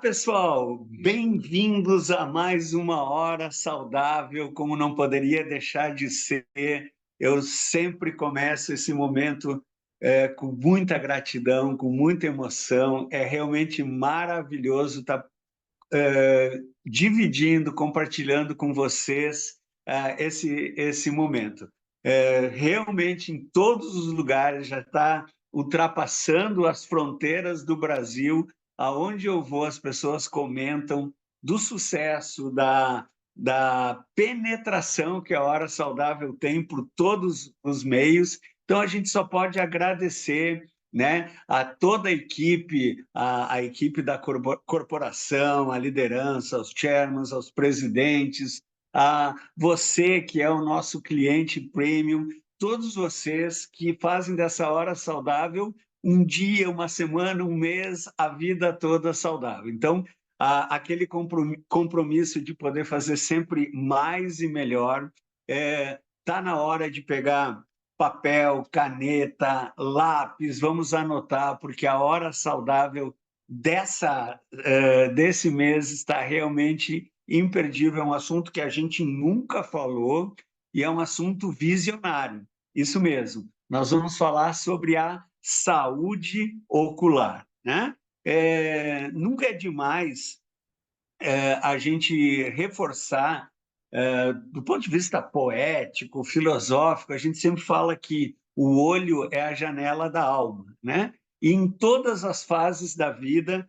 pessoal, bem-vindos a mais uma hora saudável, como não poderia deixar de ser. Eu sempre começo esse momento com muita gratidão, com muita emoção. É realmente maravilhoso estar dividindo, compartilhando com vocês esse momento. Realmente, em todos os lugares, já está ultrapassando as fronteiras do Brasil. Aonde eu vou, as pessoas comentam do sucesso, da penetração que a Hora Saudável tem por todos os meios. Então, a gente só pode agradecer, né, a toda a equipe da corporação, a liderança, aos chairmans, aos presidentes, a você que é o nosso cliente premium, todos vocês que fazem dessa hora saudável um dia, uma semana, um mês, a vida toda saudável. Então, aquele compromisso de poder fazer sempre mais e melhor, está na hora de pegar papel, caneta, lápis, vamos anotar, porque a hora saudável desse mês está realmente imperdível. É um assunto que a gente nunca falou e é um assunto visionário. Isso mesmo. Nós vamos falar sobre a saúde ocular, né? Nunca é demais a gente reforçar, do ponto de vista poético, filosófico, a gente sempre fala que o olho é a janela da alma, né? E em todas as fases da vida,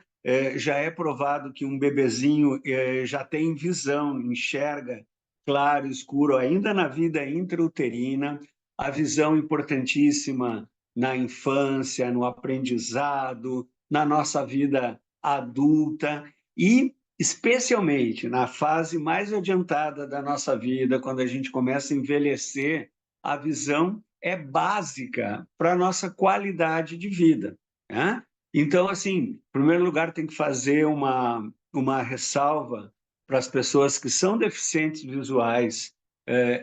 já é provado que um bebezinho já tem visão, enxerga claro, escuro, ainda na vida intrauterina, a visão importantíssima na infância, no aprendizado, na nossa vida adulta e especialmente na fase mais adiantada da nossa vida, quando a gente começa a envelhecer, a visão é básica para a nossa qualidade de vida, né? Então, assim, em primeiro lugar, tem que fazer uma ressalva para as pessoas que são deficientes visuais.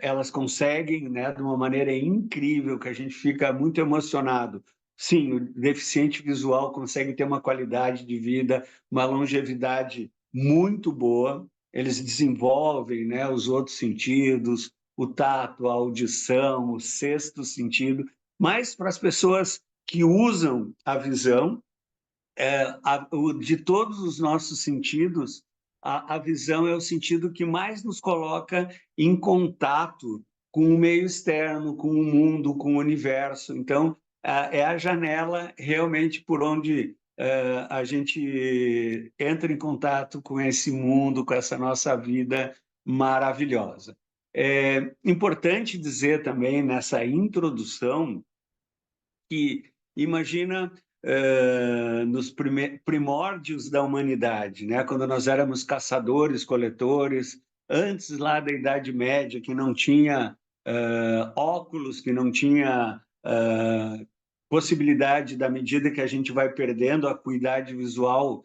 Elas conseguem, né, de uma maneira incrível, que a gente fica muito emocionado. Sim, o deficiente visual consegue ter uma qualidade de vida, uma longevidade muito boa, eles desenvolvem, né, os outros sentidos, o tato, a audição, o sexto sentido, mas para as pessoas que usam a visão, de todos os nossos sentidos, a visão é o sentido que mais nos coloca em contato com o meio externo, com o mundo, com o universo. Então, é a janela realmente por onde a gente entra em contato com esse mundo, com essa nossa vida maravilhosa. É importante dizer também nessa introdução que imagina nos primórdios da humanidade, né? Quando nós éramos caçadores, coletores, antes lá da Idade Média, que não tinha óculos, que não tinha possibilidade, da medida que a gente vai perdendo a acuidade visual,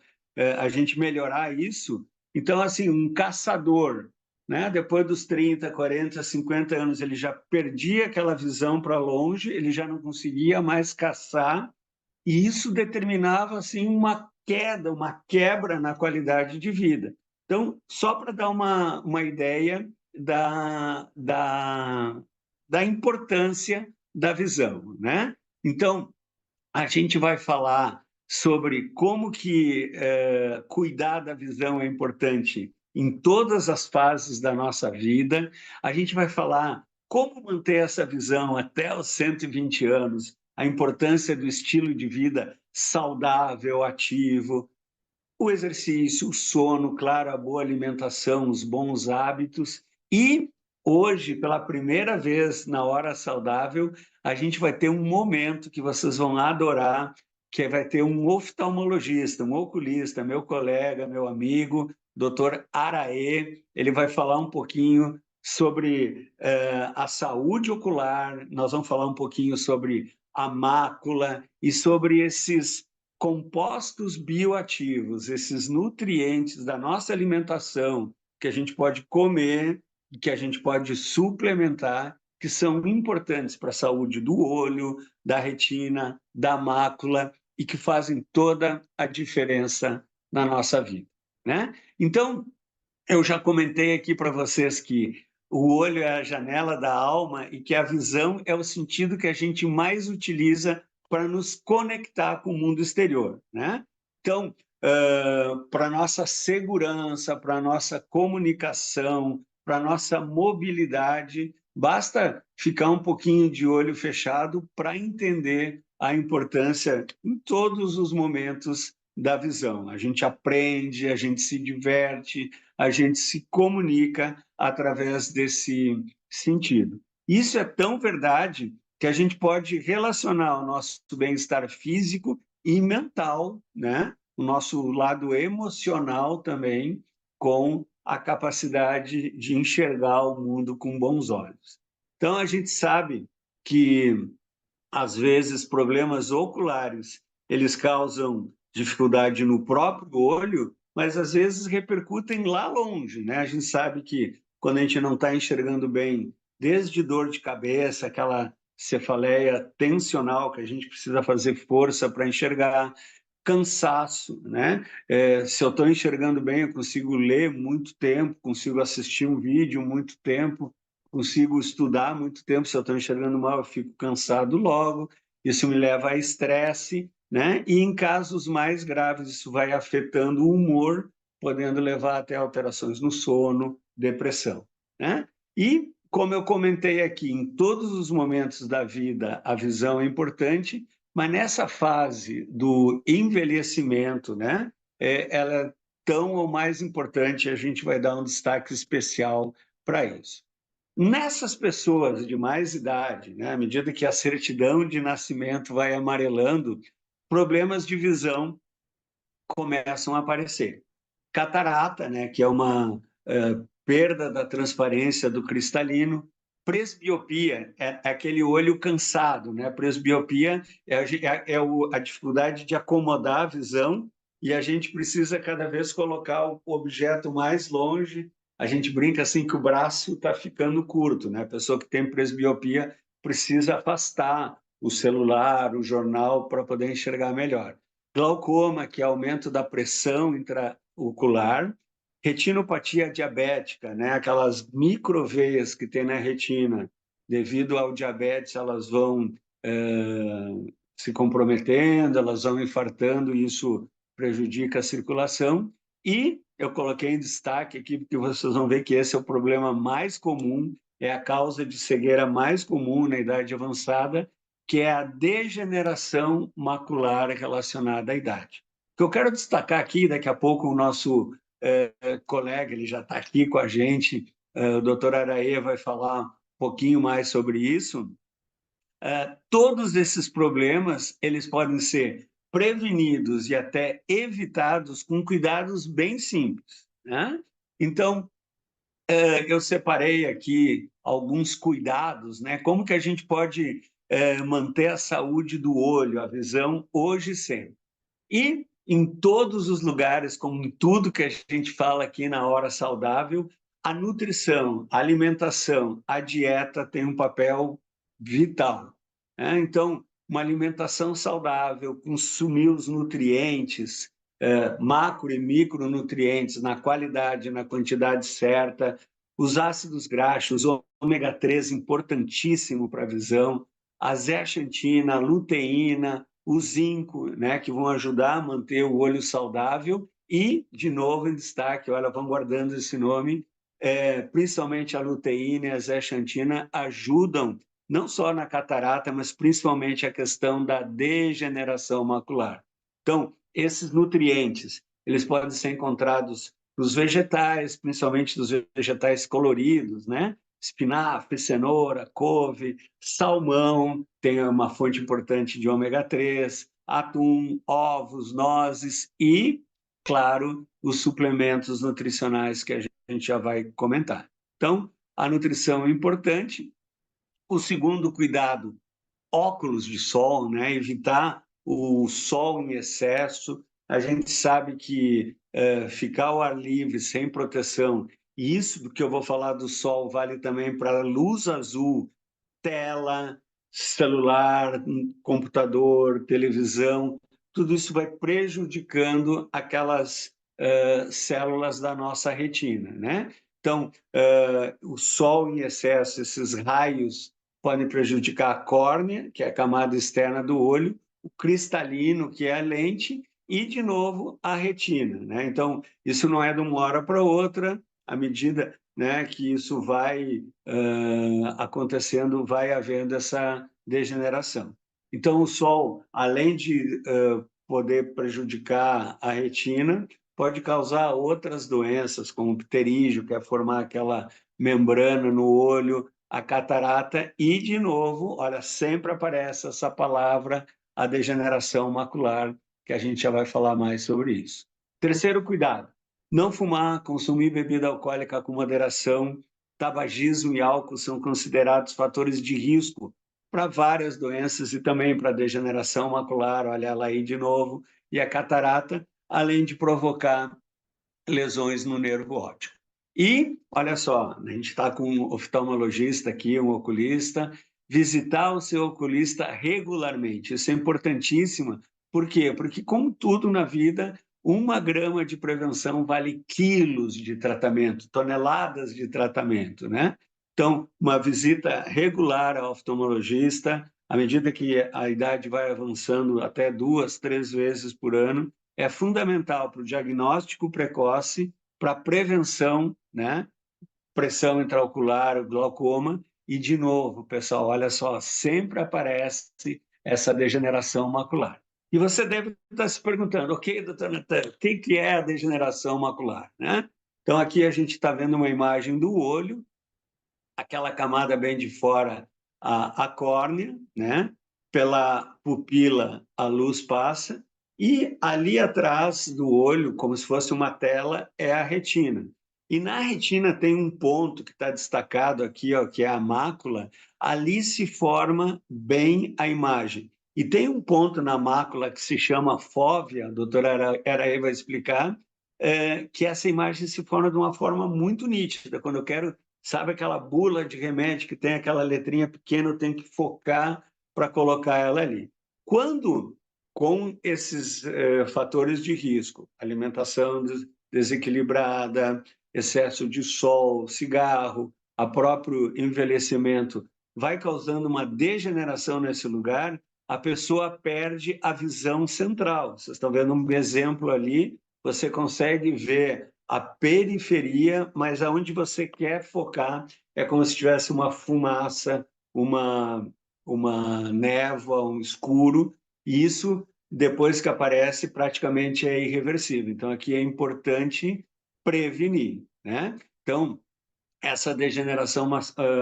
a gente melhorar isso. Então, assim, um caçador, né? Depois dos 30, 40, 50 anos, ele já perdia aquela visão para longe, ele já não conseguia mais caçar, e isso determinava assim uma queda, uma quebra na qualidade de vida. Então, só para dar uma ideia da importância da visão, né? Então, a gente vai falar sobre como que cuidar da visão é importante em todas as fases da nossa vida. A gente vai falar como manter essa visão até os 120 anos, a importância do estilo de vida saudável, ativo, o exercício, o sono, claro, a boa alimentação, os bons hábitos. E hoje, pela primeira vez na Hora Saudável, a gente vai ter um momento que vocês vão adorar, que vai ter um oftalmologista, um oculista, meu colega, meu amigo, Dr. Araê. Ele vai falar um pouquinho sobre a saúde ocular, nós vamos falar um pouquinho sobre a mácula e sobre esses compostos bioativos, esses nutrientes da nossa alimentação que a gente pode comer, que a gente pode suplementar, que são importantes para a saúde do olho, da retina, da mácula e que fazem toda a diferença na nossa vida. né? Então, eu já comentei aqui para vocês que o olho é a janela da alma e que a visão é o sentido que a gente mais utiliza para nos conectar com o mundo exterior, né? Então, para nossa segurança, para nossa comunicação, para nossa mobilidade, basta ficar um pouquinho de olho fechado para entender a importância em todos os momentos da visão. A gente aprende, a gente se diverte, a gente se comunica através desse sentido. Isso é tão verdade que a gente pode relacionar o nosso bem-estar físico e mental, né? O nosso lado emocional também, com a capacidade de enxergar o mundo com bons olhos. Então, a gente sabe que, às vezes, problemas oculares, eles causam dificuldade no próprio olho, mas às vezes repercutem lá longe, né? A gente sabe que quando a gente não está enxergando bem, desde dor de cabeça, aquela cefaleia tensional que a gente precisa fazer força para enxergar, cansaço, né? Se eu estou enxergando bem, eu consigo ler muito tempo, consigo assistir um vídeo muito tempo, consigo estudar muito tempo. Se eu estou enxergando mal, eu fico cansado logo. Isso me leva a estresse, né? E em casos mais graves, isso vai afetando o humor, podendo levar até alterações no sono, depressão, né? E, como eu comentei aqui, em todos os momentos da vida, a visão é importante, mas nessa fase do envelhecimento, né, ela é tão ou mais importante, a gente vai dar um destaque especial para isso. Nessas pessoas de mais idade, né, à medida que a certidão de nascimento vai amarelando, problemas de visão começam a aparecer. Catarata, né, que é uma perda da transparência do cristalino. Presbiopia é aquele olho cansado, né? Presbiopia a dificuldade de acomodar a visão e a gente precisa cada vez colocar o objeto mais longe. A gente brinca assim que o braço está ficando curto, né? A pessoa que tem presbiopia precisa afastar o celular, o jornal para poder enxergar melhor. Glaucoma, que é aumento da pressão intraocular. Retinopatia diabética, né? Aquelas microveias que tem na retina, devido ao diabetes, elas vão se comprometendo, elas vão infartando, e isso prejudica a circulação. E eu coloquei em destaque aqui, porque vocês vão ver que esse é o problema mais comum, é a causa de cegueira mais comum na idade avançada, que é a degeneração macular relacionada à idade. O que eu quero destacar aqui, daqui a pouco o nosso colega, ele já está aqui com a gente, o doutor Araê vai falar um pouquinho mais sobre isso. Todos esses problemas, eles podem ser prevenidos e até evitados com cuidados bem simples, né? Então, eu separei aqui alguns cuidados, né? Como que a gente pode manter a saúde do olho, a visão, hoje e sempre. E em todos os lugares, como em tudo que a gente fala aqui na Hora Saudável, a nutrição, a alimentação, a dieta tem um papel vital, né? Então, uma alimentação saudável, consumir os nutrientes, macro e micronutrientes na qualidade, na quantidade certa, os ácidos graxos, o ômega 3 importantíssimo para a visão, a zeaxantina, a luteína, o zinco, né, que vão ajudar a manter o olho saudável. E, de novo, em destaque, olha, vão guardando esse nome, principalmente a luteína e a zeaxantina ajudam não só na catarata, mas principalmente a questão da degeneração macular. Então, esses nutrientes, eles podem ser encontrados nos vegetais, principalmente dos vegetais coloridos, né? Espinafre, cenoura, couve, salmão, tem uma fonte importante de ômega 3, atum, ovos, nozes e, claro, os suplementos nutricionais que a gente já vai comentar. Então, a nutrição é importante. O segundo cuidado, óculos de sol, né? Evitar o sol em excesso. A gente sabe que ficar ao ar livre, sem proteção, e isso do que eu vou falar do sol vale também para a luz azul, tela, celular, computador, televisão, tudo isso vai prejudicando aquelas células da nossa retina, né? Então, o sol em excesso, esses raios podem prejudicar a córnea, que é a camada externa do olho, o cristalino, que é a lente, e, de novo, a retina, né? Então, isso não é de uma hora para outra, à medida, né, que isso vai acontecendo, vai havendo essa degeneração. Então, o sol, além de poder prejudicar a retina, pode causar outras doenças, como o pterígio, que é formar aquela membrana no olho, a catarata e, de novo, olha, sempre aparece essa palavra, a degeneração macular, que a gente já vai falar mais sobre isso. Terceiro cuidado, não fumar, consumir bebida alcoólica com moderação, tabagismo e álcool são considerados fatores de risco para várias doenças e também para a degeneração macular, olha ela aí de novo, e a catarata, além de provocar lesões no nervo óptico. E, olha só, a gente está com um oftalmologista aqui, um oculista, visitar o seu oculista regularmente, isso é importantíssimo. Por quê? Porque, como tudo na vida, 1 grama de prevenção vale quilos de tratamento, toneladas de tratamento, né? Então, uma visita regular ao oftalmologista, à medida que a idade vai avançando, até 2, 3 vezes por ano, é fundamental para o diagnóstico precoce, para a prevenção, né? Pressão intraocular, o glaucoma, e, de novo, pessoal, olha só, sempre aparece essa degeneração macular. E você deve estar se perguntando, ok, doutor Natan, o que é a degeneração macular, né? Então, aqui a gente está vendo uma imagem do olho, aquela camada bem de fora, a córnea, né? Pela pupila, a luz passa, e ali atrás do olho, como se fosse uma tela, é a retina. E na retina tem um ponto que está destacado aqui, ó, que é a mácula, ali se forma bem a imagem. E tem um ponto na mácula que se chama fóvea, a doutora Araí vai explicar, que essa imagem se forma de uma forma muito nítida. Quando eu quero, sabe aquela bula de remédio que tem aquela letrinha pequena, eu tenho que focar para colocar ela ali. Quando, com esses fatores de risco, alimentação desequilibrada, excesso de sol, cigarro, a próprio envelhecimento, vai causando uma degeneração nesse lugar, a pessoa perde a visão central. Vocês estão vendo um exemplo ali, você consegue ver a periferia, mas aonde você quer focar é como se tivesse uma fumaça, uma névoa, um escuro, e isso, depois que aparece, praticamente é irreversível. Então, aqui é importante prevenir, né? Então, essa degeneração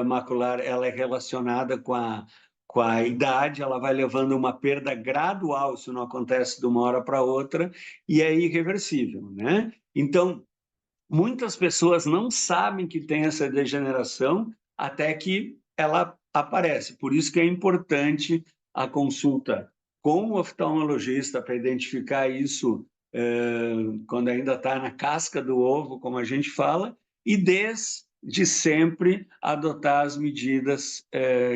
macular, ela é relacionada com a idade, ela vai levando uma perda gradual, isso não acontece de uma hora para outra, e é irreversível, né? Então, muitas pessoas não sabem que tem essa degeneração até que ela aparece. Por isso que é importante a consulta com o oftalmologista para identificar isso quando ainda está na casca do ovo, como a gente fala, e desde sempre adotar as medidas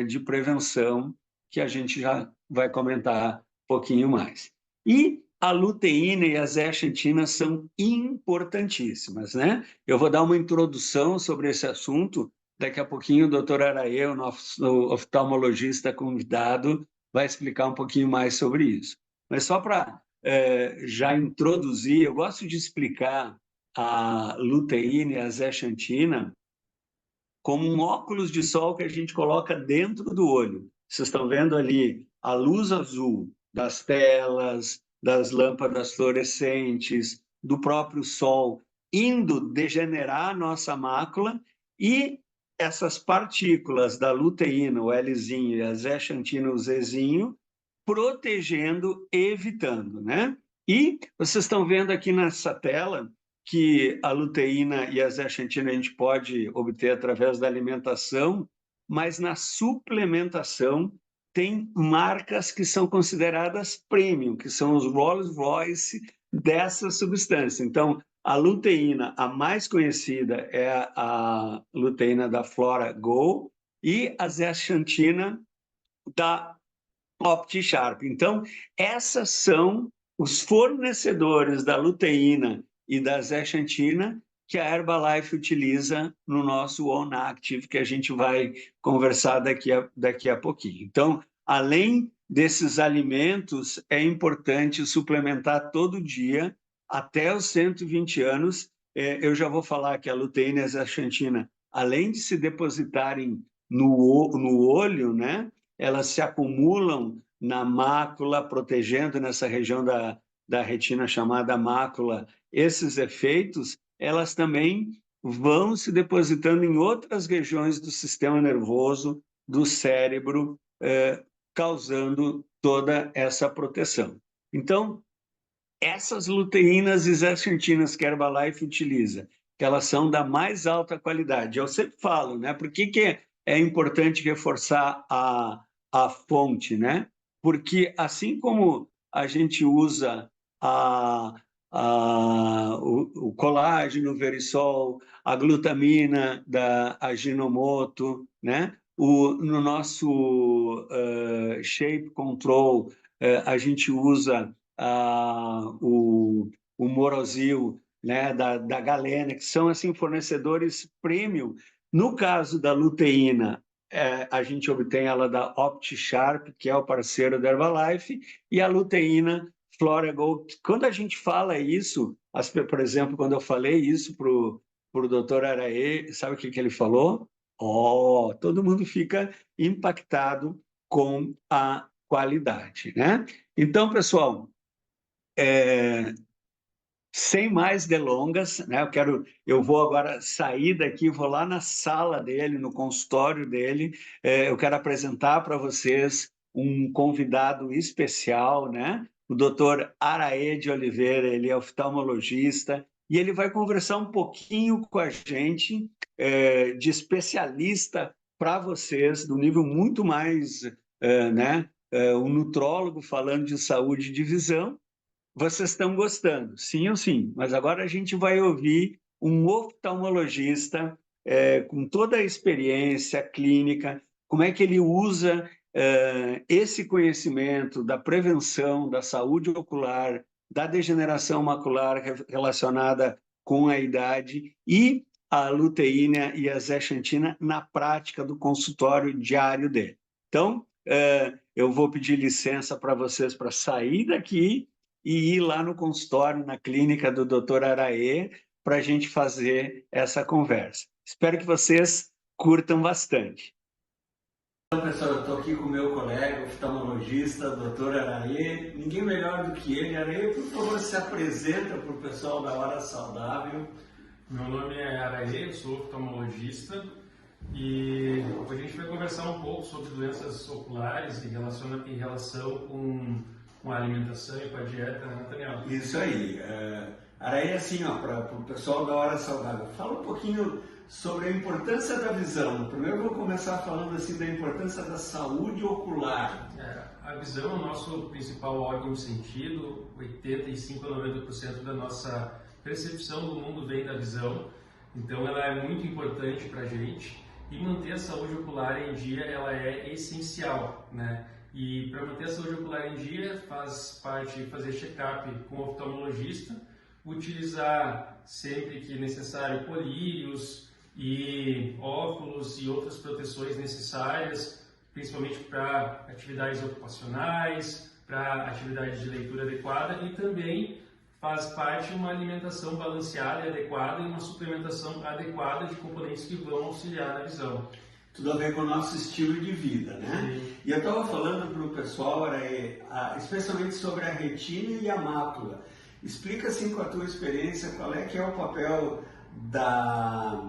de prevenção que a gente já vai comentar um pouquinho mais. E a luteína e a zeaxantina são importantíssimas, né? Eu vou dar uma introdução sobre esse assunto, daqui a pouquinho o doutor Araê, o nosso oftalmologista convidado, vai explicar um pouquinho mais sobre isso. Mas só para já introduzir, eu gosto de explicar a luteína e a zeaxantina como um óculos de sol que a gente coloca dentro do olho. Vocês estão vendo ali a luz azul das telas, das lâmpadas fluorescentes, do próprio sol, indo degenerar a nossa mácula, e essas partículas da luteína, o Lzinho, e a zeaxantina, o Zzinho, protegendo, evitando, né? E vocês estão vendo aqui nessa tela que a luteína e a zeaxantina a gente pode obter através da alimentação, mas na suplementação tem marcas que são consideradas premium, que são os Rolls Royce dessa substância. Então, a luteína, a mais conhecida é a luteína da Flora Go e a zeaxantina da OptiSharp. Então, essas são os fornecedores da luteína e da zeaxantina, que a Herbalife utiliza no nosso Own Active, que a gente vai conversar daqui a pouquinho. Então, além desses alimentos, é importante suplementar todo dia, até os 120 anos. Eu já vou falar que a luteína e a zeaxantina, além de se depositarem no olho, né, elas se acumulam na mácula, protegendo nessa região da retina chamada mácula esses efeitos, elas também vão se depositando em outras regiões do sistema nervoso, do cérebro, causando toda essa proteção. Então, essas luteínas e zeaxantinas que a Herbalife utiliza, que elas são da mais alta qualidade. Eu sempre falo, né? Por que é importante reforçar a fonte, né? Porque assim como a gente usa o colágeno, o verisol, a glutamina da Ajinomoto, né? No nosso Shape Control, a gente usa o Morozil, né, da Galena, que são assim fornecedores premium. No caso da luteína, a gente obtém ela da OptiSharp, que é o parceiro da Herbalife, e a luteína Flora Gold. Quando a gente fala isso, por exemplo, quando eu falei isso para o doutor Araê, sabe o que ele falou? Todo mundo fica impactado com a qualidade, né? Então, pessoal, sem mais delongas, né? Eu vou agora sair daqui, vou lá na sala dele, no consultório dele. Eu quero apresentar para vocês um convidado especial, né? O doutor Araê de Oliveira, ele é oftalmologista e ele vai conversar um pouquinho com a gente de especialista para vocês, do nível muito mais, né? Um nutrólogo falando de saúde de visão. Vocês estão gostando, sim ou sim? Mas agora a gente vai ouvir um oftalmologista com toda a experiência clínica, como é que ele usa esse conhecimento da prevenção da saúde ocular, da degeneração macular relacionada com a idade e a luteína e a zeaxantina na prática do consultório diário dele. Então, eu vou pedir licença para vocês para sair daqui e ir lá no consultório, na clínica do Dr. Araê, para a gente fazer essa conversa. Espero que vocês curtam bastante. Então, pessoal, eu estou aqui com o meu colega, oftalmologista, Dr. Araê. Ninguém melhor do que ele. Araê, por favor, se apresenta para o pessoal da Hora Saudável. Meu nome é Araê, eu sou oftalmologista e hoje a gente vai conversar um pouco sobre doenças oculares em relação com a alimentação e com a dieta, né, Nathaniel? Isso aí. Araê, assim, para o pessoal da Hora Saudável, fala um pouquinho sobre a importância da visão. Primeiro eu vou começar falando assim da importância da saúde ocular. A visão é o nosso principal órgão de sentido, 85 a 90% da nossa percepção do mundo vem da visão, então ela é muito importante para a gente e manter a saúde ocular em dia ela é essencial, né? E para manter a saúde ocular em dia faz parte fazer check-up com o oftalmologista, utilizar sempre que necessário colírios e óculos e outras proteções necessárias, principalmente para atividades ocupacionais, para atividades de leitura adequada e também faz parte uma alimentação balanceada e adequada e uma suplementação adequada de componentes que vão auxiliar na visão. Tudo a ver com o nosso estilo de vida, né? Sim. E eu estava falando para o pessoal, especialmente sobre a retina e a mácula. Explica assim com a tua experiência qual é que é o papel da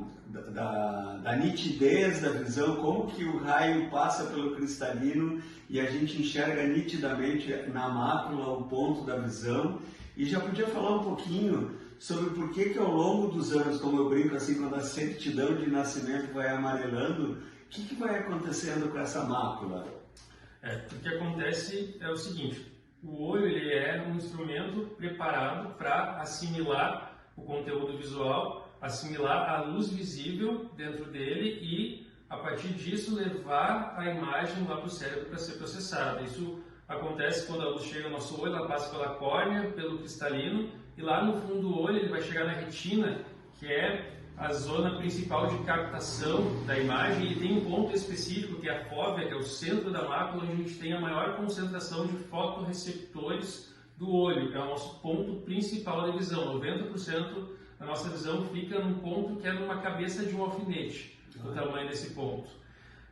nitidez da visão, como que o raio passa pelo cristalino e a gente enxerga nitidamente na mácula o ponto da visão. E já podia falar um pouquinho sobre por que ao longo dos anos, como eu brinco assim, quando a certidão de nascimento vai amarelando, o que vai acontecendo com essa mácula? O que acontece é o seguinte, o olho ele é um instrumento preparado para assimilar o conteúdo visual, assimilar a luz visível dentro dele e, a partir disso, levar a imagem lá para o cérebro para ser processada. Isso acontece quando a luz chega ao nosso olho, ela passa pela córnea, pelo cristalino e lá no fundo do olho ele vai chegar na retina, que é a zona principal de captação da imagem, e tem um ponto específico que é a fóvea, que é o centro da mácula, onde a gente tem a maior concentração de fotorreceptores do olho, que é o nosso ponto principal da visão. 90% da nossa visão fica num ponto que é numa cabeça de um alfinete, o tamanho desse ponto.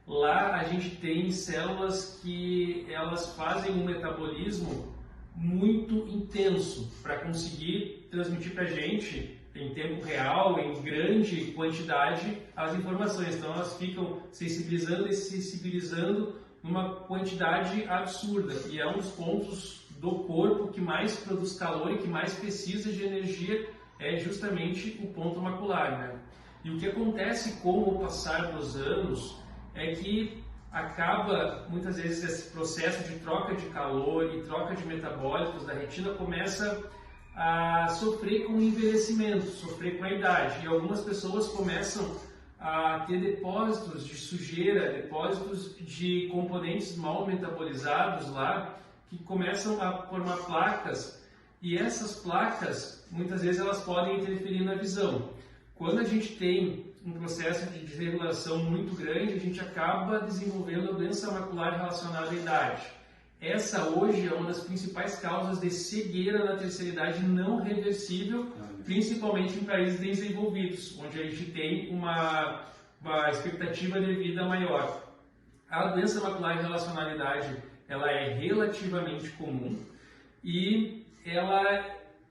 Lá a gente tem células que elas fazem um metabolismo muito intenso para conseguir transmitir para a gente em tempo real, em grande quantidade, as informações. Então elas ficam sensibilizando e sensibilizando numa quantidade absurda, e é um dos pontos do corpo que mais produz calor e que mais precisa de energia, é justamente o ponto macular, né? E o que acontece com o passar dos anos é que acaba, muitas vezes, esse processo de troca de calor e troca de metabólitos da retina começa a sofrer com o envelhecimento, sofrer com a idade. E algumas pessoas começam a ter depósitos de sujeira, depósitos de componentes mal metabolizados lá, que começam a formar placas, e essas placas, muitas vezes, elas podem interferir na visão. Quando a gente tem um processo de desregulação muito grande, a gente acaba desenvolvendo a doença macular relacionada à idade. Essa hoje é uma das principais causas de cegueira na terceira idade não reversível, principalmente em países desenvolvidos, onde a gente tem uma expectativa de vida maior. A doença macular relacionada à idade, ela é relativamente comum e ela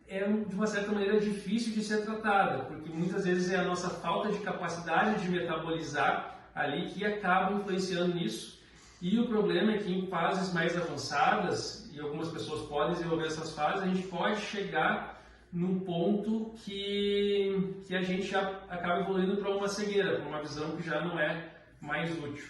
é, de uma certa maneira, difícil de ser tratada, porque muitas vezes é a nossa falta de capacidade de metabolizar ali que acaba influenciando nisso. E o problema é que em fases mais avançadas, e algumas pessoas podem desenvolver essas fases, a gente pode chegar num ponto que a gente já acaba evoluindo para uma cegueira, para uma visão que já não é mais útil.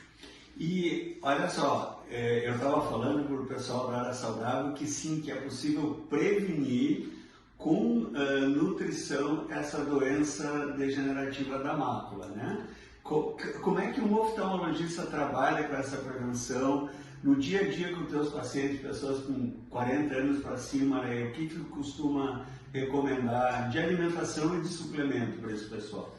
E olha só, eu estava falando para o pessoal da área saudável que sim, que é possível prevenir com nutrição essa doença degenerativa da mácula, né? Como é que um oftalmologista trabalha com essa prevenção no dia a dia com os teus pacientes, pessoas com 40 anos para cima, né? O que tu costuma recomendar de alimentação e de suplemento para esse pessoal?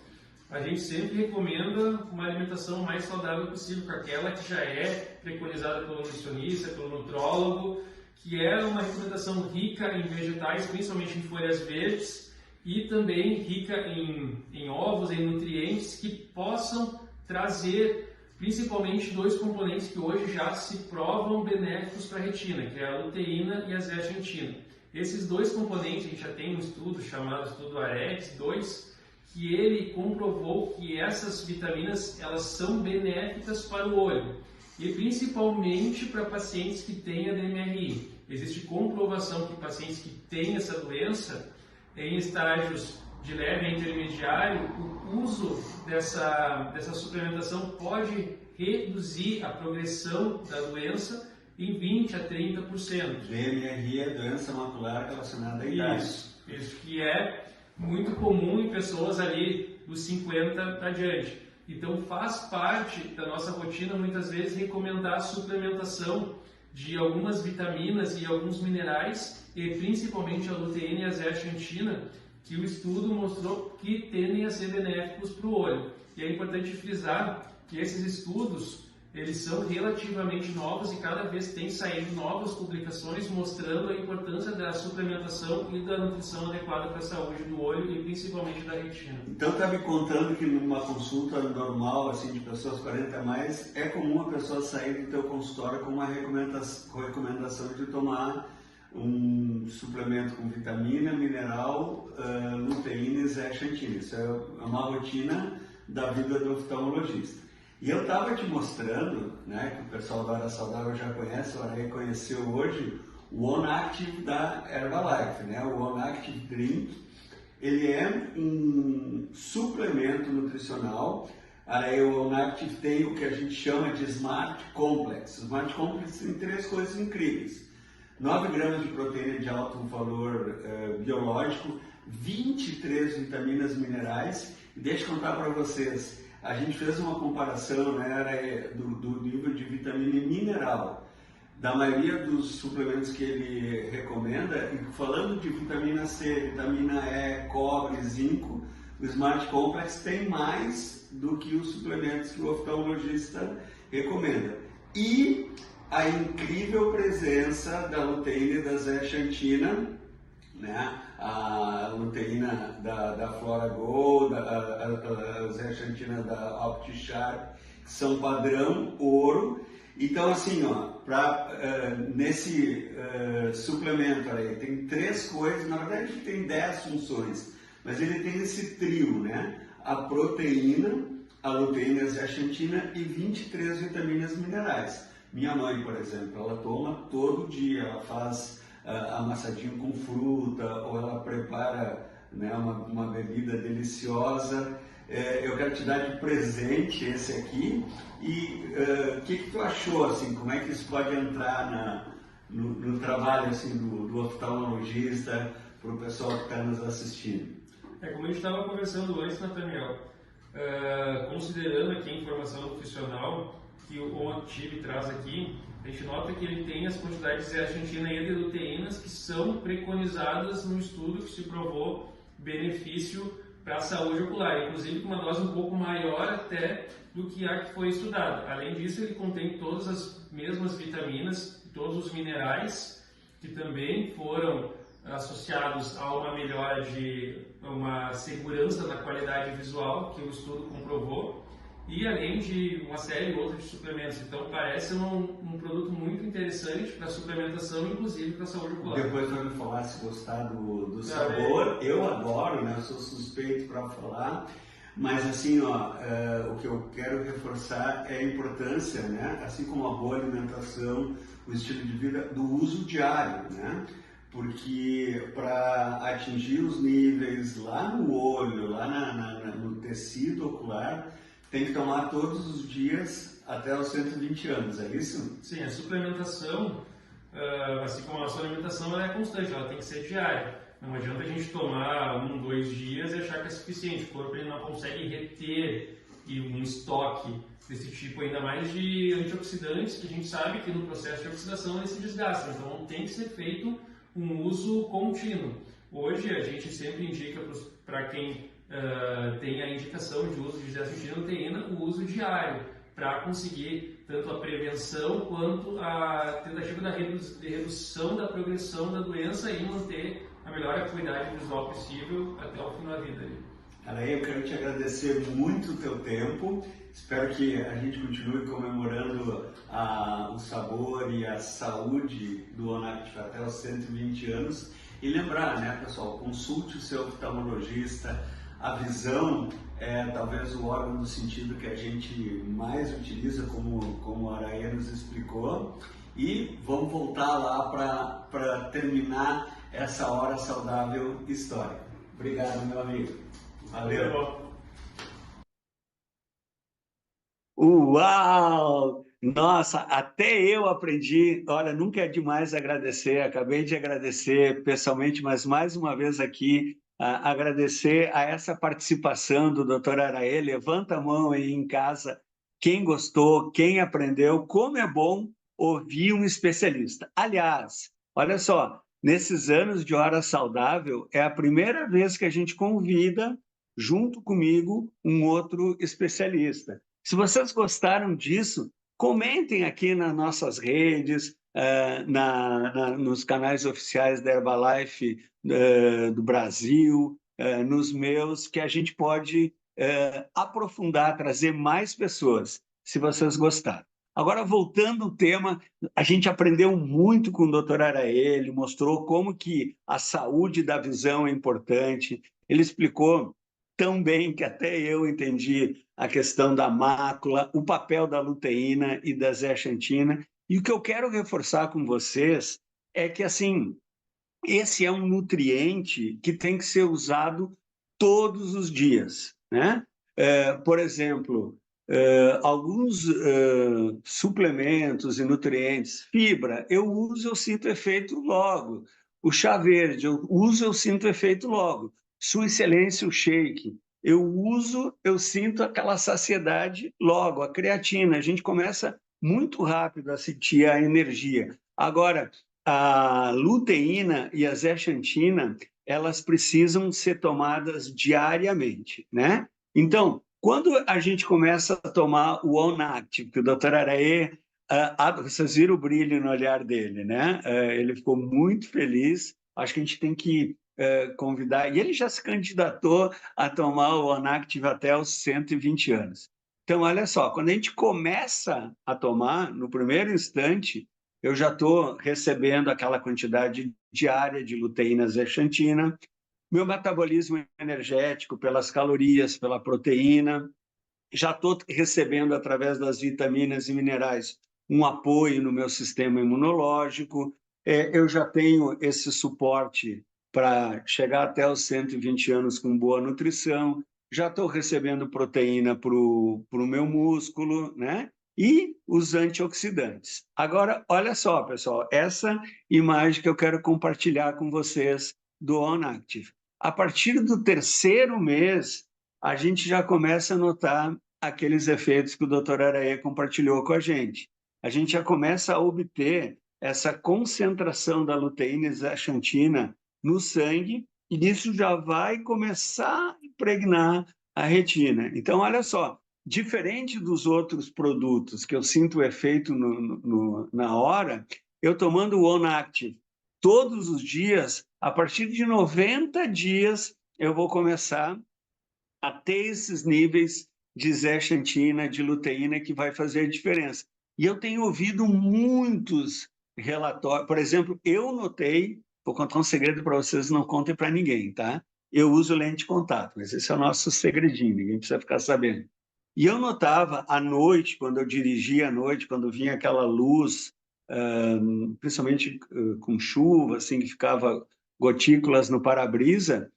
A gente sempre recomenda uma alimentação mais saudável possível, com aquela que já é preconizada pelo nutricionista, pelo nutrólogo, que é uma recomendação rica em vegetais, principalmente em folhas verdes, e também rica em ovos, em nutrientes que possam trazer principalmente dois componentes que hoje já se provam benéficos para a retina, que é a luteína e a zeaxantina. Esses dois componentes, a gente já tem um estudo chamado estudo AREDS-2, que ele comprovou que essas vitaminas elas são benéficas para o olho, e principalmente para pacientes que têm a DMRI. Existe comprovação que pacientes que têm essa doença, em estágios de leve a intermediário, o uso dessa suplementação pode reduzir a progressão da doença em 20% a 30%. DMRI é doença macular relacionada à idade. Isso que é muito comum em pessoas ali dos 50 adiante. Então faz parte da nossa rotina muitas vezes recomendar a suplementação de algumas vitaminas e alguns minerais, e principalmente a luteína e a zeaxantina, que o estudo mostrou que tendem a ser benéficos para o olho. E é importante frisar que esses estudos eles são relativamente novos e cada vez tem saído novas publicações mostrando a importância da suplementação e da nutrição adequada para a saúde do olho e principalmente da retina. Então está me contando que numa consulta normal, assim, de pessoas 40 a mais, é comum a pessoa sair do teu consultório com uma recomendação de tomar um suplemento com vitamina, mineral, luteína e zeaxantina. Isso é uma rotina da vida do oftalmologista. E eu estava te mostrando, né, que o pessoal da área saudável já conhece, o Araí conheceu hoje, o On Active da Herbalife, né? O On Active Drink, ele é um suplemento nutricional. Aí o On Active tem o que a gente chama de Smart Complex. O Smart Complex tem 3 coisas incríveis: 9 gramas de proteína de alto valor biológico, 23 vitaminas minerais. E deixa eu contar para vocês, a gente fez uma comparação, né, do nível de vitamina e mineral da maioria dos suplementos que ele recomenda, e falando de vitamina C, vitamina E, cobre, zinco, o Smart Complex tem mais do que os suplementos que o oftalmologista recomenda. E a incrível presença da luteína e da zeaxantina, né? A luteína da Flora Gold, a zeaxantina da OptiSharp, que são padrão ouro. Então, assim, ó, nesse suplemento aí, tem 3 coisas, na verdade tem 10 funções, mas ele tem esse trio, né? A proteína, a luteína e a zeaxantina e 23 vitaminas minerais. Minha mãe, por exemplo, ela toma todo dia, ela faz amassadinho com fruta, ou ela prepara, né, uma bebida deliciosa. Eu quero te dar de presente esse aqui. E o que tu achou, assim, como é que isso pode entrar no trabalho assim, do oftalmologista, para o pessoal que está nos assistindo? Como a gente estava conversando antes, Nathaniel, considerando aqui a informação nutricional que o OnActive traz aqui, a gente nota que ele tem as quantidades de zeaxantina e de luteínas que são preconizadas no estudo que se provou benefício para a saúde ocular, inclusive com uma dose um pouco maior até do que a que foi estudada. Além disso, ele contém todas as mesmas vitaminas, todos os minerais que também foram associados a uma melhora de uma segurança da qualidade visual que o estudo comprovou, e além de uma série outra de suplementos. Então parece um produto muito interessante para suplementação, inclusive para a saúde ocular. Depois vai me falar se gostar do sabor. Eu adoro, né? Eu sou suspeito para falar. Mas assim, ó, o que eu quero reforçar é a importância, né? Assim como a boa alimentação, o estilo de vida, do uso diário, né? Porque para atingir os níveis lá no olho, lá no tecido ocular, tem que tomar todos os dias até os 120 anos, é isso? Sim, a suplementação, assim como a nossa alimentação, ela é constante, ela tem que ser diária. Não adianta a gente tomar 1, 2 dias e achar que é suficiente. O corpo ele não consegue reter um estoque desse tipo, ainda mais de antioxidantes, que a gente sabe que no processo de oxidação eles se desgastam. Então tem que ser feito um uso contínuo. Hoje a gente sempre indica para quem tem a indicação de uso de zeaxantina e luteína o uso diário, para conseguir tanto a prevenção quanto a tentativa de redução da progressão da doença e manter a melhor acuidade visual possível até o fim da vida. Araí, eu quero te agradecer muito o teu tempo. Espero que a gente continue comemorando o sabor e a saúde do OnActive até os 120 anos. E lembrar, né, pessoal, consulte o seu oftalmologista. A visão é talvez o órgão do sentido que a gente mais utiliza, como a Araí nos explicou. E vamos voltar lá para terminar essa hora saudável histórica. Obrigado, meu amigo. Valeu. Uau! Nossa, até eu aprendi. Olha, nunca é demais agradecer. Acabei de agradecer pessoalmente, mas mais uma vez aqui, agradecer a essa participação do Dr. Araê. Levanta a mão aí em casa, quem gostou, quem aprendeu, como é bom ouvir um especialista. Aliás, olha só, nesses anos de Hora Saudável, é a primeira vez que a gente convida, junto comigo, um outro especialista. Se vocês gostaram disso, comentem aqui nas nossas redes, nos canais oficiais da Herbalife do Brasil, nos meus, que a gente pode aprofundar, trazer mais pessoas, se vocês gostaram. Agora, voltando ao tema, a gente aprendeu muito com o Dr. Araê, ele mostrou como que a saúde da visão é importante, ele explicou tão bem que até eu entendi a questão da mácula, o papel da luteína e da zeaxantina. E o que eu quero reforçar com vocês é que, assim, esse é um nutriente que tem que ser usado todos os dias, né? Por exemplo, alguns suplementos e nutrientes, fibra, eu uso, eu sinto efeito logo. O chá verde, eu uso, eu sinto efeito logo. Sua Excelência, o shake, eu uso, eu sinto aquela saciedade logo. A creatina, a gente começa muito rápido a sentir a energia. Agora, a luteína e a zeaxantina, elas precisam ser tomadas diariamente, né? Então, quando a gente começa a tomar o OnActive, que o Dr. Araê, vocês viram o brilho no olhar dele, né? Ele ficou muito feliz. Acho que a gente tem que convidar, e ele já se candidatou a tomar o OnActive até os 120 anos. Então, olha só, quando a gente começa a tomar, no primeiro instante, eu já estou recebendo aquela quantidade diária de luteína zeaxantina, meu metabolismo energético pelas calorias, pela proteína, já estou recebendo através das vitaminas e minerais um apoio no meu sistema imunológico, eu já tenho esse suporte para chegar até os 120 anos com boa nutrição, já estou recebendo proteína para o meu músculo, né? E os antioxidantes. Agora, olha só, pessoal, essa imagem que eu quero compartilhar com vocês do OnActive. A partir do terceiro mês, a gente já começa a notar aqueles efeitos que o Dr. Araê compartilhou com a gente. A gente já começa a obter essa concentração da luteína e zeaxantina no sangue, e isso já vai começar a impregnar a retina. Então, olha só, diferente dos outros produtos que eu sinto o efeito na hora, eu tomando o OnActive todos os dias, a partir de 90 dias, eu vou começar a ter esses níveis de zeaxantina, de luteína, que vai fazer diferença. E eu tenho ouvido muitos relatórios. Por exemplo, eu notei, vou contar um segredo para vocês, não contem para ninguém, tá? Eu uso lente de contato, mas esse é o nosso segredinho, ninguém precisa ficar sabendo. E eu notava à noite, quando eu dirigia à noite, quando vinha aquela luz, principalmente com chuva, assim, que ficava gotículas no para-brisa,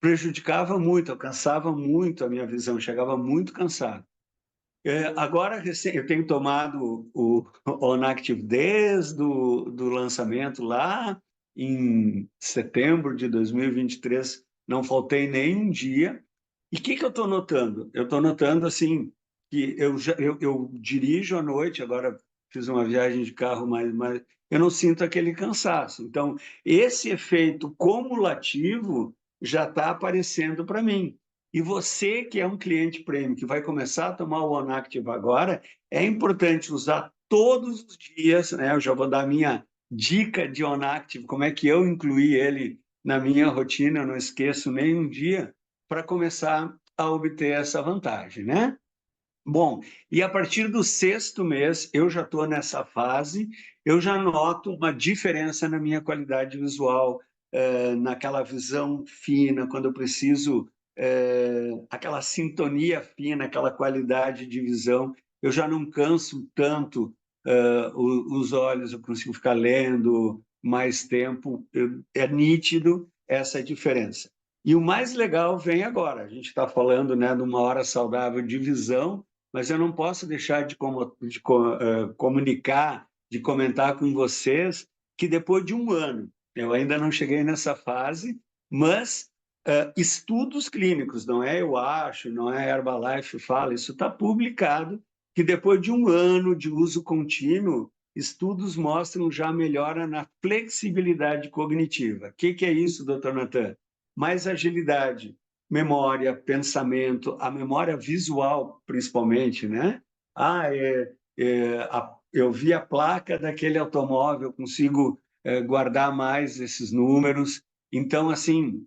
prejudicava muito, alcançava muito a minha visão, chegava muito cansado. Agora, eu tenho tomado o OnActive desde o lançamento lá em setembro de 2023, não faltei nenhum dia. E o que eu estou notando? Eu estou notando assim que eu dirijo à noite, agora fiz uma viagem de carro, mas eu não sinto aquele cansaço. Então, esse efeito cumulativo já está aparecendo para mim. E você, que é um cliente premium, que vai começar a tomar o OnActive agora, é importante usar todos os dias, né? Eu já vou dar a minha dica de OnActive, como é que eu incluí ele na minha rotina, eu não esqueço nem um dia, para começar a obter essa vantagem, né? Bom, e a partir do sexto mês, eu já estou nessa fase, eu já noto uma diferença na minha qualidade visual, naquela visão fina, quando eu preciso, aquela sintonia fina, aquela qualidade de visão, eu já não canso tanto os olhos, eu consigo ficar lendo mais tempo, é nítido essa diferença. E o mais legal vem agora, a gente está falando, né, de uma hora saudável de visão, mas eu não posso deixar de comunicar, de comentar com vocês que depois de um ano, eu ainda não cheguei nessa fase, mas estudos clínicos, não é eu acho, não é Herbalife fala, isso está publicado, que depois de um ano de uso contínuo, estudos mostram já melhora na flexibilidade cognitiva. O que é isso, doutor Natan? Mais agilidade, memória, pensamento, a memória visual, principalmente, né? Eu vi a placa daquele automóvel, consigo guardar mais esses números. Então, assim,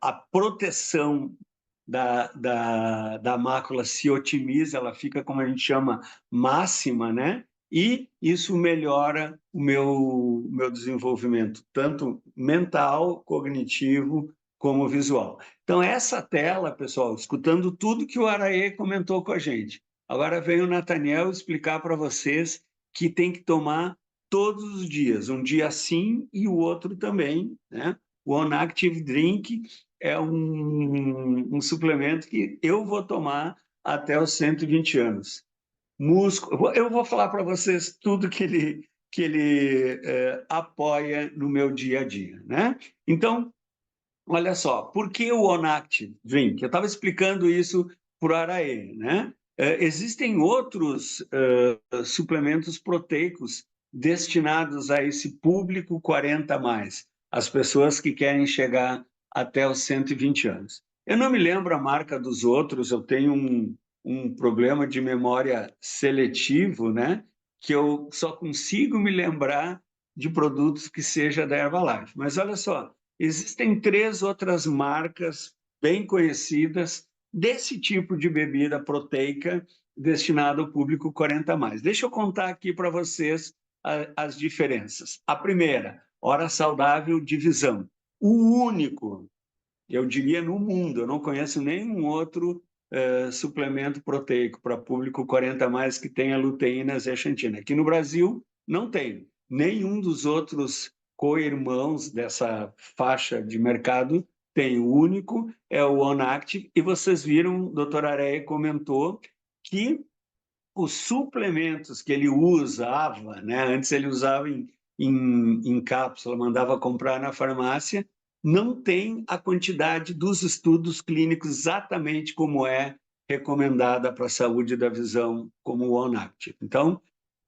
a proteção da mácula se otimiza, ela fica, como a gente chama, máxima, né? E isso melhora o meu desenvolvimento, tanto mental, cognitivo, como visual. Então, essa tela, pessoal, escutando tudo que o Araê comentou com a gente. Agora vem o Nathaniel explicar para vocês que tem que tomar todos os dias, um dia sim e o outro também, né? O OnActive Drink é um suplemento que eu vou tomar até os 120 anos. Músculo, eu vou falar para vocês tudo que ele apoia no meu dia a dia, né? Então, olha só, por que o OnActive Drink? Eu estava explicando isso para o Araê, né? Existem outros suplementos proteicos destinados a esse público 40 a mais, as pessoas que querem chegar até os 120 anos. Eu não me lembro a marca dos outros, eu tenho um problema de memória seletivo, né? Que eu só consigo me lembrar de produtos que seja da Herbalife. Mas olha só, existem 3 outras marcas bem conhecidas desse tipo de bebida proteica destinada ao público 40 a mais. Deixa eu contar aqui para vocês as diferenças. A primeira, Hora Saudável Divisão. O único, eu diria, no mundo, eu não conheço nenhum outro suplemento proteico para público 40 a mais que tenha luteína zeaxantina. Aqui no Brasil, não tem. Nenhum dos outros co-irmãos dessa faixa de mercado tem. O único é o OneActive, e vocês viram, o doutor Areia comentou que os suplementos que ele usava, né? Antes ele usava em cápsula, mandava comprar na farmácia, não tem a quantidade dos estudos clínicos exatamente como é recomendada para a saúde da visão, como o OneActive. Então,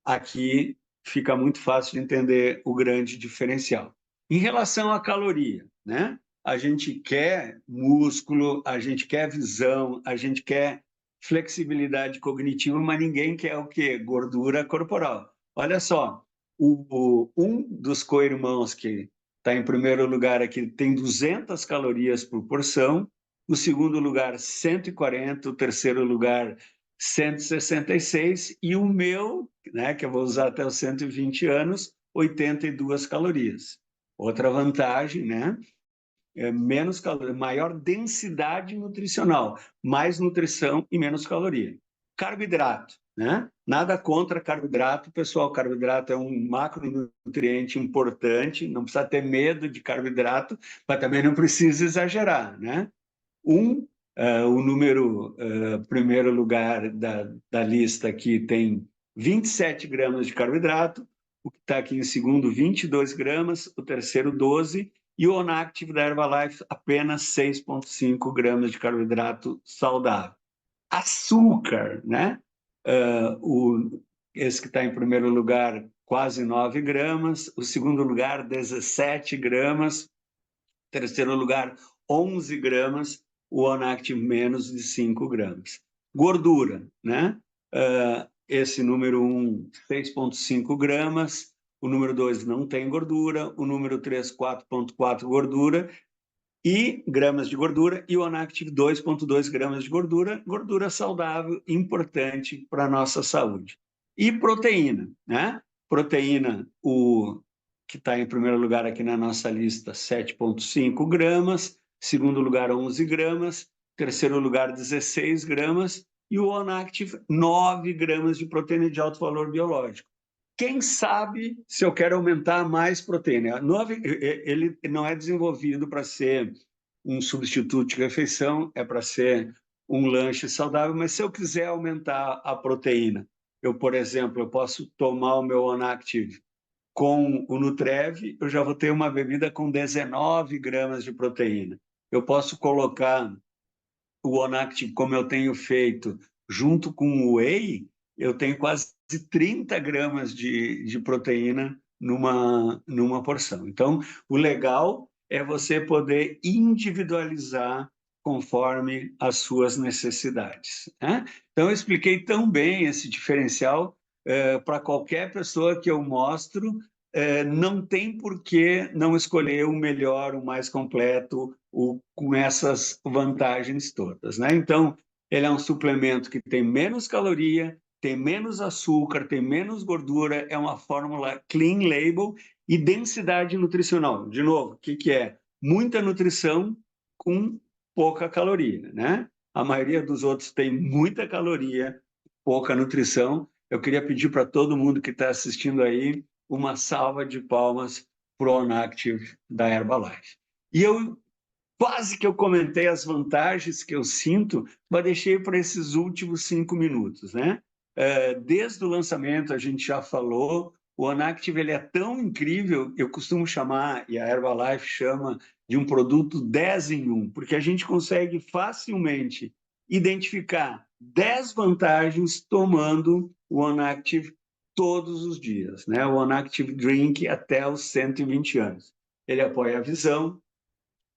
aqui fica muito fácil de entender o grande diferencial. Em relação à caloria, né? A gente quer músculo, a gente quer visão, a gente quer flexibilidade cognitiva, mas ninguém quer o quê? Gordura corporal. Olha só, um dos co-irmãos que está em primeiro lugar aqui tem 200 calorias por porção, o segundo lugar 140, o terceiro lugar 166, e o meu, né, que eu vou usar até os 120 anos, 82 calorias. Outra vantagem, né? Menos caloria, maior densidade nutricional, mais nutrição e menos caloria. Carboidrato, né? Nada contra carboidrato, pessoal. Carboidrato é um macronutriente importante, não precisa ter medo de carboidrato, mas também não precisa exagerar, né? O número, primeiro lugar da lista aqui tem 27 gramas de carboidrato, o que está aqui em segundo, 22 gramas, o terceiro, 12, e o OneActive da Herbalife, apenas 6,5 gramas de carboidrato saudável. Açúcar, né? Esse que está em primeiro lugar, quase 9 gramas, o segundo lugar, 17 gramas, terceiro lugar, 11 gramas, o OneActive menos de 5 gramas. Gordura, né? Esse número 1, 6,5 gramas, o número 2 não tem gordura, o número 3, 4,4 gordura, e gramas de gordura, e o OneActive 2,2 gramas de gordura, gordura saudável, importante para a nossa saúde. E proteína, né? Proteína, que está em primeiro lugar aqui na nossa lista, 7,5 gramas, segundo lugar, 11 gramas, terceiro lugar, 16 gramas, e o OneActive, 9 gramas de proteína de alto valor biológico. Quem sabe se eu quero aumentar mais proteína? Ele não é desenvolvido para ser um substituto de refeição, é para ser um lanche saudável, mas se eu quiser aumentar a proteína, por exemplo, eu posso tomar o meu OneActive com o Nutrev, eu já vou ter uma bebida com 19 gramas de proteína. Eu posso colocar o OneActive, como eu tenho feito, junto com o Whey, eu tenho quase 30 gramas de proteína numa porção. Então, o legal é você poder individualizar conforme as suas necessidades, né? Então, eu expliquei tão bem esse diferencial para qualquer pessoa que eu mostro, não tem por que não escolher o melhor, o mais completo, com essas vantagens todas, né? Então, ele é um suplemento que tem menos caloria, tem menos açúcar, tem menos gordura, é uma fórmula clean label e densidade nutricional. De novo, o que é? Muita nutrição com pouca caloria, né? A maioria dos outros tem muita caloria, pouca nutrição. Eu queria pedir para todo mundo que está assistindo aí uma salva de palmas para o OneActive da Herbalife. E quase que eu comentei as vantagens que eu sinto, mas deixei para esses últimos 5 minutos, né? Desde o lançamento, a gente já falou, o OneActive ele é tão incrível, eu costumo chamar, e a Herbalife chama, de um produto 10 em 1, porque a gente consegue facilmente identificar 10 vantagens tomando o OneActive todos os dias, né? O OneActive Drink até os 120 anos. Ele apoia a visão,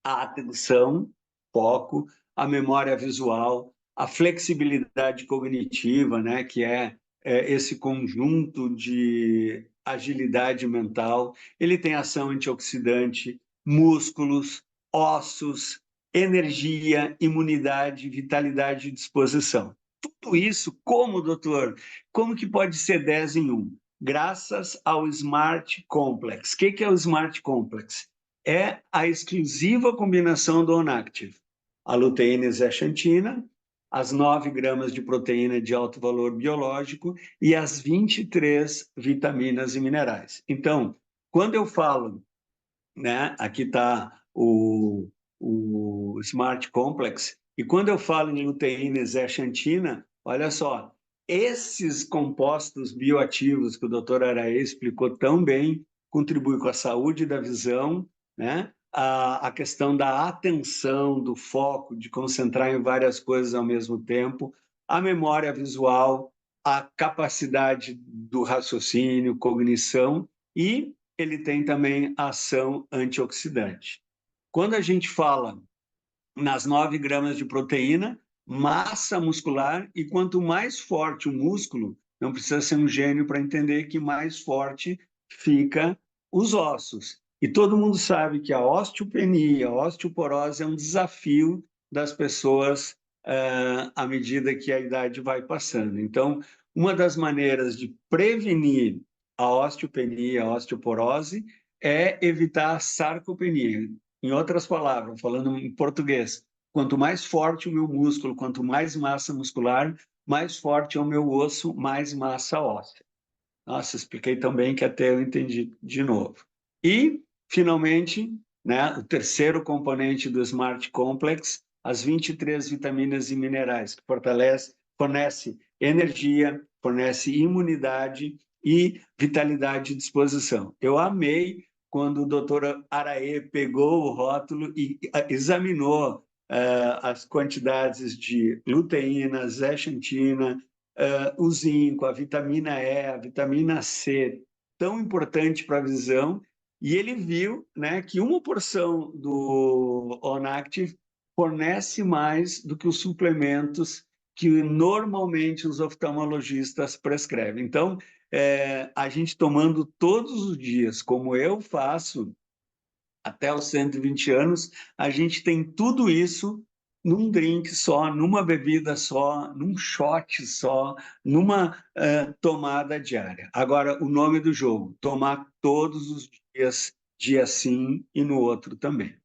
a atenção, foco, a memória visual, a flexibilidade cognitiva, né? Que é esse conjunto de agilidade mental. Ele tem ação antioxidante, músculos, ossos, energia, imunidade, vitalidade e disposição. Tudo isso, como, doutor? Como que pode ser 10 em 1? Graças ao Smart Complex. O que é o Smart Complex? É a exclusiva combinação do OneActive. A luteína e zeaxantina, as 9 gramas de proteína de alto valor biológico e as 23 vitaminas e minerais. Então, quando eu falo, né, aqui está o Smart Complex, e quando eu falo em luteína e zeaxantina, olha só, esses compostos bioativos que o Dr. Araê explicou tão bem, contribuem com a saúde da visão, né? A questão da atenção, do foco, de concentrar em várias coisas ao mesmo tempo, a memória visual, a capacidade do raciocínio, cognição, e ele tem também ação antioxidante. Quando a gente fala nas 9 gramas de proteína, massa muscular, e quanto mais forte o músculo, não precisa ser um gênio para entender que mais forte fica os ossos. E todo mundo sabe que a osteopenia, a osteoporose é um desafio das pessoas à medida que a idade vai passando. Então, uma das maneiras de prevenir a osteopenia, a osteoporose, é evitar a sarcopenia. Em outras palavras, falando em português, quanto mais forte o meu músculo, quanto mais massa muscular, mais forte é o meu osso, mais massa óssea. Nossa, expliquei tão bem que até eu entendi de novo. E, finalmente, né, o terceiro componente do Smart Complex, as 23 vitaminas e minerais, que fornece energia, fornece imunidade e vitalidade e disposição. Eu amei quando o doutor Araê pegou o rótulo e examinou as quantidades de luteína, zeaxantina, o zinco, a vitamina E, a vitamina C, tão importante para a visão, e ele viu, né, que uma porção do OneActive fornece mais do que os suplementos que normalmente os oftalmologistas prescrevem. Então, a gente tomando todos os dias, como eu faço, até os 120 anos, a gente tem tudo isso num drink só, numa bebida só, num shot só, numa tomada diária. Agora, o nome do jogo, tomar todos os dias, dia sim e no outro também,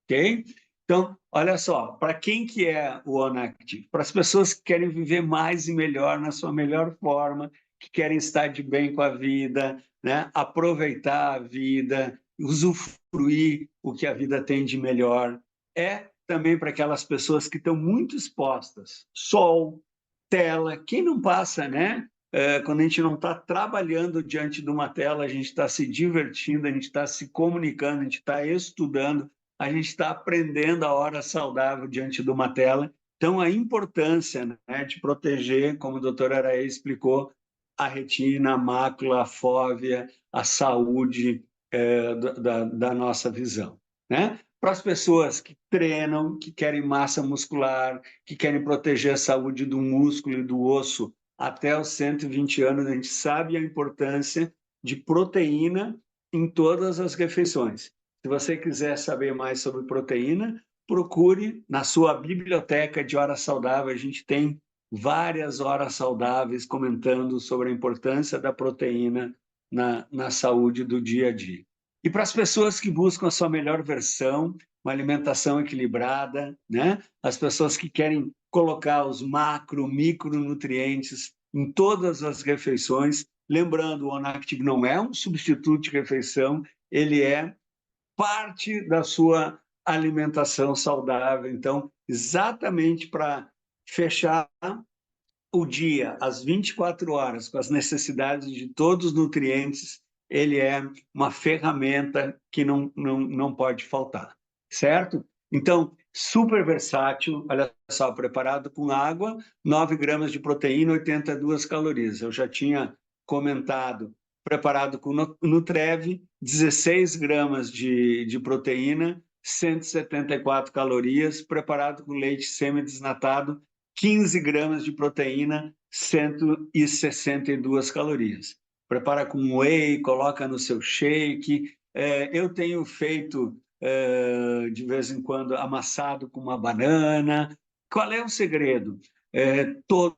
ok? Então, olha só, para quem que é o OneActive? Para as pessoas que querem viver mais e melhor, na sua melhor forma, que querem estar de bem com a vida, né? Aproveitar a vida, usufruir o que a vida tem de melhor. É também para aquelas pessoas que estão muito expostas. Sol, tela, quem não passa, né? Quando a gente não está trabalhando diante de uma tela, a gente está se divertindo, a gente está se comunicando, a gente está estudando, a gente está aprendendo a hora saudável diante de uma tela. Então, a importância, né, de proteger, como o doutor Araê explicou, a retina, a mácula, a fóvea, a saúde da nossa visão, né? Para as pessoas que treinam, que querem massa muscular, que querem proteger a saúde do músculo e do osso até os 120 anos, a gente sabe a importância de proteína em todas as refeições. Se você quiser saber mais sobre proteína, procure na sua biblioteca de Hora Saudável. A gente tem várias horas saudáveis comentando sobre a importância da proteína na saúde do dia a dia. E para as pessoas que buscam a sua melhor versão, uma alimentação equilibrada, né? As pessoas que querem colocar os macro, micronutrientes em todas as refeições, lembrando, o OneActive não é um substituto de refeição, ele é parte da sua alimentação saudável. Então, exatamente para fechar o dia, às 24 horas, com as necessidades de todos os nutrientes, ele é uma ferramenta que não pode faltar, certo? Então, super versátil, olha só, preparado com água, 9 gramas de proteína, 82 calorias. Eu já tinha comentado, preparado com Nutrev, 16 gramas de proteína, 174 calorias, preparado com leite semidesnatado, 15 gramas de proteína, 162 calorias. Prepara com whey, coloca no seu shake. Eu tenho feito de vez em quando amassado com uma banana. Qual é o segredo? Todos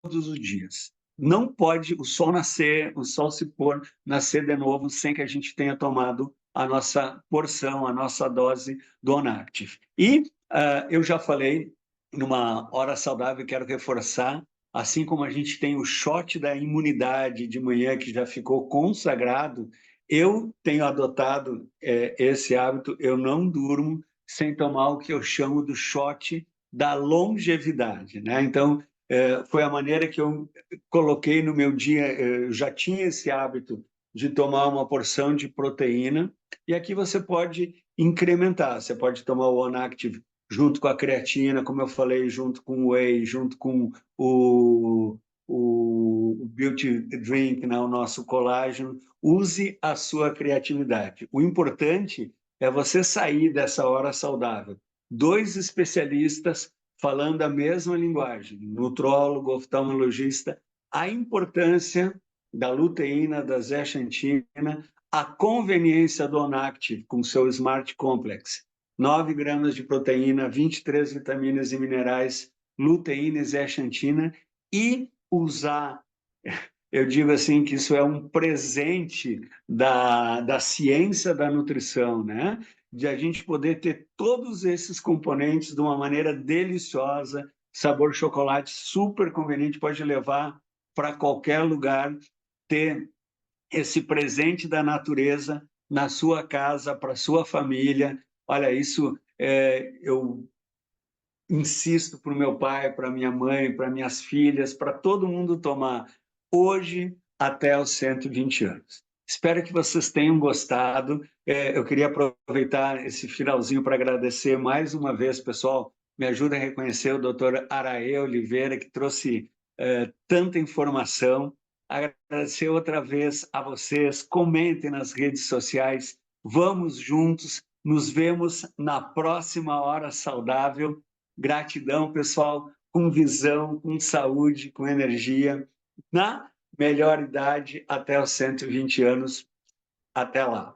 os dias. Não pode o sol nascer, o sol se pôr, nascer de novo sem que a gente tenha tomado a nossa porção, a nossa dose do OnActive. E eu já falei numa hora saudável, quero reforçar, assim como a gente tem o shot da imunidade de manhã que já ficou consagrado, eu tenho adotado esse hábito, eu não durmo sem tomar o que eu chamo do shot da longevidade, né? Então, foi a maneira que eu coloquei no meu dia. Eu já tinha esse hábito de tomar uma porção de proteína, e aqui você pode incrementar. Você pode tomar o OnActive junto com a creatina, como eu falei, junto com o whey, junto com o Beauty Drink, né, o nosso colágeno. Use a sua criatividade. O importante é você sair dessa hora saudável. 2 especialistas falando a mesma linguagem, nutrólogo, oftalmologista, a importância da luteína, da zeaxantina, a conveniência do OnActive com seu Smart Complex, 9 gramas de proteína, 23 vitaminas e minerais, luteína e zeaxantina, e usar, eu digo assim, que isso é um presente da ciência da nutrição, né? De a gente poder ter todos esses componentes de uma maneira deliciosa, sabor chocolate super conveniente, pode levar para qualquer lugar, ter esse presente da natureza na sua casa, para sua família. Olha, isso eu insisto para o meu pai, para minha mãe, para minhas filhas, para todo mundo tomar hoje até os 120 anos. Espero que vocês tenham gostado. Eu queria aproveitar esse finalzinho para agradecer mais uma vez, pessoal. Me ajuda a reconhecer o doutor Araê Oliveira, que trouxe tanta informação. Agradecer outra vez a vocês. Comentem nas redes sociais. Vamos juntos. Nos vemos na próxima Hora Saudável. Gratidão, pessoal, com visão, com saúde, com energia, na melhor idade até os 120 anos. Até lá.